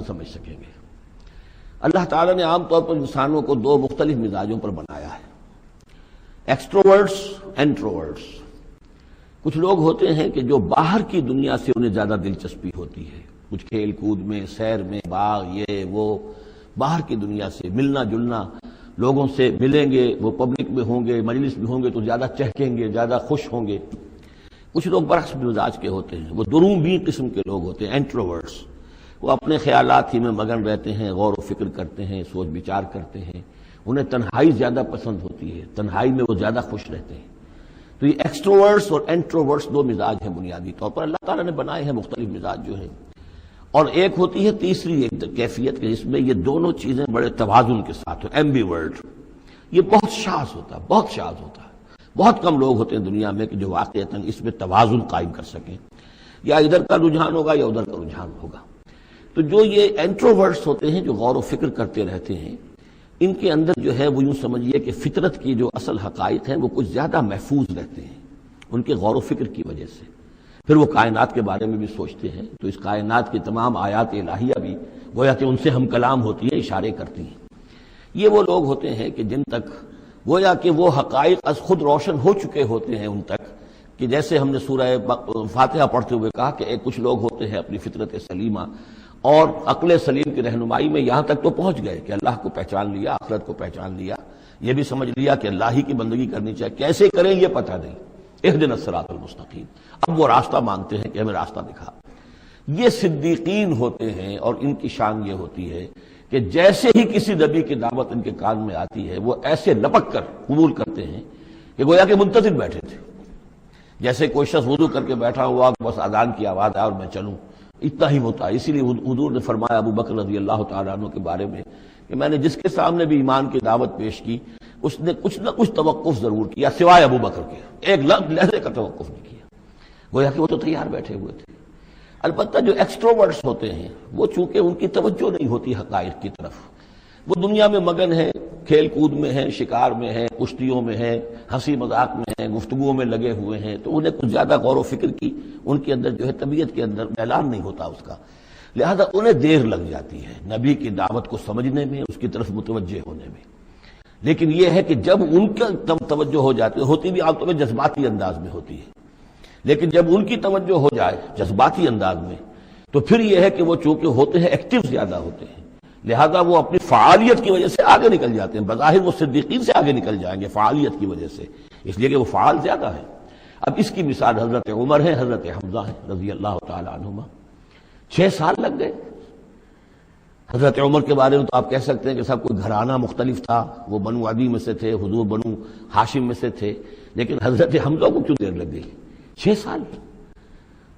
سمجھ سکیں گے۔ اللہ تعالیٰ نے عام طور پر انسانوں کو دو مختلف مزاجوں پر بنایا ہے، ایکسٹروورٹس، انٹروورٹس۔ کچھ لوگ ہوتے ہیں کہ جو باہر کی دنیا سے انہیں زیادہ دلچسپی ہوتی ہے، کچھ کھیل کود میں، سیر میں، باغ، یہ وہ، باہر کی دنیا سے ملنا جلنا، لوگوں سے ملیں گے، وہ پبلک میں ہوں گے، مجلس میں ہوں گے تو زیادہ چہکیں گے، زیادہ خوش ہوں گے۔ کچھ لوگ برعکس مزاج کے ہوتے ہیں، وہ دروبین قسم کے لوگ ہوتے ہیں، انٹروورٹس۔ وہ اپنے خیالات ہی میں مگن رہتے ہیں، غور و فکر کرتے ہیں، سوچ بچار کرتے ہیں، انہیں تنہائی زیادہ پسند ہوتی ہے، تنہائی میں وہ زیادہ خوش رہتے ہیں۔ تو یہ ایکسٹروورٹس اور انٹروورٹس دو مزاج ہیں بنیادی طور پر، اللہ تعالیٰ نے بنائے ہیں مختلف مزاج جو ہیں۔ اور ایک ہوتی ہے تیسری ایک کیفیت کہ جس میں یہ دونوں چیزیں بڑے توازن کے ساتھ ہو، ایمبیورٹ۔ یہ بہت شاذ ہوتا ہے، بہت شاذ ہوتا ہے۔ بہت کم لوگ ہوتے ہیں دنیا میں کہ جو واقعتاً اس میں توازن قائم کر سکیں، یا ادھر کا رجحان ہوگا یا ادھر کا رجحان ہوگا۔ تو جو یہ انٹروورٹس ہوتے ہیں، جو غور و فکر کرتے رہتے ہیں، ان کے اندر جو ہے وہ یوں سمجھیے کہ فطرت کی جو اصل حقائق ہیں وہ کچھ زیادہ محفوظ رہتے ہیں ان کے غور و فکر کی وجہ سے۔ پھر وہ کائنات کے بارے میں بھی سوچتے ہیں تو اس کائنات کی تمام آیات الہیہ بھی گویا کہ ان سے ہم کلام ہوتی ہیں، اشارے کرتی ہیں۔ یہ وہ لوگ ہوتے ہیں کہ جن تک گویا کہ وہ حقائق از خود روشن ہو چکے ہوتے ہیں ان تک، کہ جیسے ہم نے سورہ فاتحہ پڑھتے ہوئے کہا کہ کچھ لوگ ہوتے ہیں اپنی فطرت سلیمہ اور عقل سلیم کی رہنمائی میں یہاں تک تو پہنچ گئے کہ اللہ کو پہچان لیا، آخرت کو پہچان لیا، یہ بھی سمجھ لیا کہ اللہ ہی کی بندگی کرنی چاہیے، کیسے کریں یہ پتہ نہیں، اہدنا الصراط المستقیم۔ اب وہ راستہ مانگتے ہیں کہ ہمیں راستہ دکھا۔ یہ صدیقین ہوتے ہیں، اور ان کی شان یہ ہوتی ہے کہ جیسے ہی کسی نبی کی دعوت ان کے کان میں آتی ہے وہ ایسے لپک کر قبول کرتے ہیں کہ گویا کہ منتظر بیٹھے تھے، جیسے کوئی شخص وضو کر کے بیٹھا ہوا بس اذان کی آواز آئے اور میں چلوں، اتنا ہی ہوتا ہے۔ اسی لیے حضور نے فرمایا ابو بکر رضی اللہ تعالیٰ عنہ کے بارے میں کہ میں نے جس کے سامنے بھی ایمان کی دعوت پیش کی اس نے کچھ نہ کچھ توقف ضرور کیا، سوائے ابو بکر کے ایک لحظے کا توقف نہیں کیا، گویا کہ وہ تو تیار بیٹھے ہوئے تھے۔ البتہ جو ایکسٹروورٹس ہوتے ہیں وہ چونکہ ان کی توجہ نہیں ہوتی حقائق کی طرف، وہ دنیا میں مگن ہیں، کھیل کود میں ہیں، شکار میں ہیں، کشتیوں میں ہیں، ہنسی مذاق میں ہیں، گفتگوؤں میں لگے ہوئے ہیں، تو انہیں کچھ زیادہ غور و فکر کی ان کے اندر جو ہے طبیعت کے اندر اعلان نہیں ہوتا اس کا، لہذا انہیں دیر لگ جاتی ہے نبی کی دعوت کو سمجھنے میں، اس کی طرف متوجہ ہونے میں۔ لیکن یہ ہے کہ جب ان کا توجہ ہو جاتی ہے، ہوتی بھی عام طور پہ جذباتی انداز میں ہوتی ہے، لیکن جب ان کی توجہ ہو جائے جذباتی انداز میں تو پھر یہ ہے کہ وہ چونکہ ہوتے ہیں ایکٹیو زیادہ ہوتے ہیں، لہذا وہ اپنی فعالیت کی وجہ سے آگے نکل جاتے ہیں، بظاہر وہ صدیقین سے آگے نکل جائیں گے فعالیت کی وجہ سے، اس لیے کہ وہ فعال زیادہ ہے۔ اب اس کی مثال حضرت عمر ہے، حضرت حمزہ ہے رضی اللہ تعالی عنہما۔ 6 سال لگ گئے۔ حضرت عمر کے بارے میں تو آپ کہہ سکتے ہیں کہ سب کوئی گھرانہ مختلف تھا، وہ بنو عدی میں سے تھے، حضور بنو ہاشم میں سے تھے، لیکن حضرت حمزہ کو کیوں دیر لگ گئی؟ 6 سال۔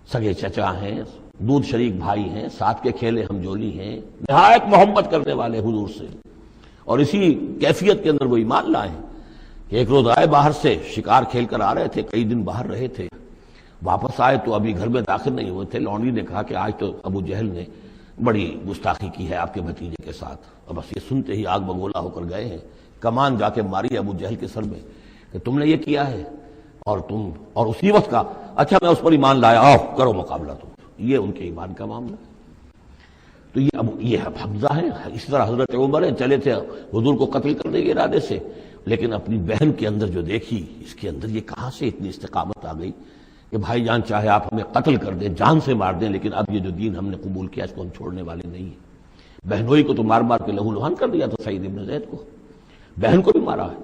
سگے چچا ہیں، دودھ شریک بھائی ہیں، ساتھ کے کھیلے ہم جولی ہیں، نہایت محبت کرنے والے حضور سے، اور اسی کیفیت کے اندر وہ ایمان لائے ہیں کہ ایک روز آئے باہر سے، شکار کھیل کر آ رہے تھے، کئی دن باہر رہے تھے، واپس آئے تو ابھی گھر میں داخل نہیں ہوئے تھے، لونڈی نے کہا کہ آج تو ابو جہل نے بڑی گستاخی کی ہے آپ کے بھتیجے کے ساتھ، اور بس یہ سنتے ہی آگ بگولا ہو کر گئے ہیں، کمان جا کے ماری ابو جہل کے سر میں کہ تم نے یہ کیا ہے، اور اسی وقت کا اچھا میں اس پر ایمان لایا، آؤ کرو مقابلہ تم۔ یہ ان کے ایمان کا معاملہ ہے۔ تو یہ حمزہ ہے، اس طرح حضرت عمر ہے، چلے تھے حضور کو قتل کرنے کے ارادے سے، لیکن اپنی بہن کے اندر جو دیکھی، اس کے اندر یہ کہاں سے اتنی استقامت آ گئی کہ بھائی جان چاہے آپ ہمیں قتل کر دیں، جان سے مار دیں، لیکن اب یہ جو دین ہم نے قبول کیا اس کو ہم چھوڑنے والے نہیں ہیں۔ بہنوئی کو تو مار مار کے لہو لہان کر دیا تھا سعید ابن زید کو، بہن کو بھی مارا ہے،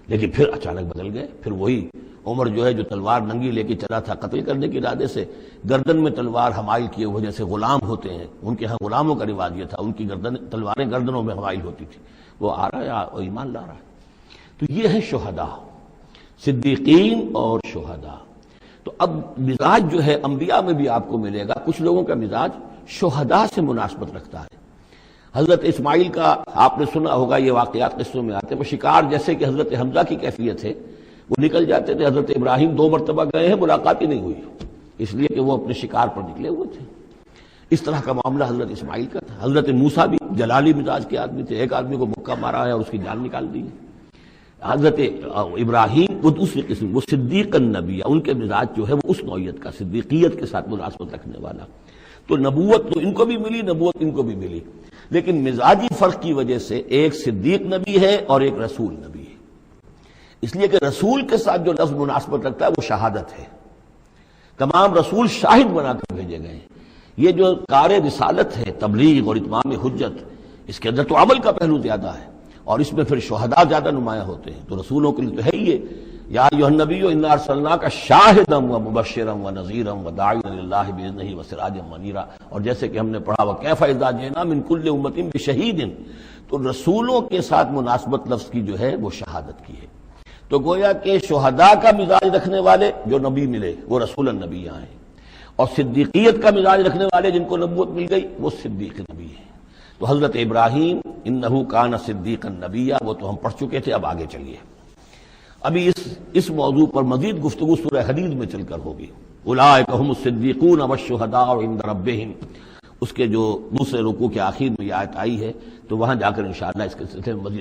لیکن پھر اچانک بدل گئے۔ پھر وہی عمر جو ہے جو تلوار ننگی لے کے چلا تھا قتل کرنے کے ارادے سے، گردن میں تلوار حمائل کیے ہوئے، جیسے غلام ہوتے ہیں، ان کے ہاں غلاموں کا رواج یہ تھا، ان کی تلواریں گردنوں میں حمائل ہوتی تھی، وہ آ رہا ہے اور ایمان لا رہا ہے۔ تو یہ ہے شہداء، صدیقین اور شہداء۔ تو اب مزاج جو ہے انبیاء میں بھی آپ کو ملے گا، کچھ لوگوں کا مزاج شہداء سے مناسبت رکھتا ہے۔ حضرت اسماعیل کا آپ نے سنا ہوگا، یہ واقعات قصوں میں آتے ہیں، وہ شکار جیسے کہ حضرت حمزہ کی کیفیت ہے، وہ نکل جاتے تھے، حضرت ابراہیم 2 مرتبہ گئے ہیں، ملاقات ہی نہیں ہوئی، اس لیے کہ وہ اپنے شکار پر نکلے ہوئے تھے۔ اس طرح کا معاملہ حضرت اسماعیل کا تھا۔ حضرت موسیٰ بھی جلالی مزاج کے آدمی تھے، ایک آدمی کو مکہ مارا ہے اور اس کی جان نکال دی ہے۔ حضرت ابراہیم وہ دوسری قسم، وہ صدیق النبی، ان کے مزاج جو ہے وہ اس نوعیت کا، صدیقیت کے ساتھ مناسبت رکھنے والا۔ تو نبوت تو ان کو بھی ملی، نبوت ان کو بھی ملی، لیکن مزاجی فرق کی وجہ سے ایک صدیق نبی ہے اور ایک رسول نبی ہے، اس لیے کہ رسول کے ساتھ جو لفظ مناسبت رکھتا ہے وہ شہادت ہے۔ تمام رسول شاہد بنا کر بھیجے گئے ہیں۔ یہ جو کار رسالت ہے، تبلیغ اور اتمام حجت، اس کے اندر تو عمل کا پہلو زیادہ ہے، اور اس میں پھر شہداء زیادہ نمایاں ہوتے ہیں، تو رسولوں کے لیے تو ہے ہی یہ، یا ایھا النبی انا ارسلناک شاہدا ومبشرا ونذیرا وداعیا الی اللہ باذنہ وسراجا منیرا، اور جیسے کہ ہم نے پڑھا وکیف اذا جئنا من کل امۃ بشہید، تو رسولوں کے ساتھ مناسبت لفظ کی جو ہے وہ شہادت کی ہے۔ تو گویا کہ شہداء کا مزاج رکھنے والے جو نبی ملے وہ رسول النبی ہیں، اور صدیقیت کا مزاج رکھنے والے جن کو نبوت مل گئی وہ صدیق نبی ہیں۔ تو حضرت ابراہیم انہ کان صدیقا نبیا، وہ تو ہم پڑھ چکے تھے، اب آگے چلیے۔ ابھی اس موضوع پر مزید گفتگو سورہ حدید میں چل کر ہوگی۔ اولئک هم الصدیقون والشہداء عند ربہم، اس کے جو دوسرے رکوع کے آخر میں یہ آیت آئی ہے، تو وہاں جا کر انشاءاللہ اس کے سلسلے میں مزید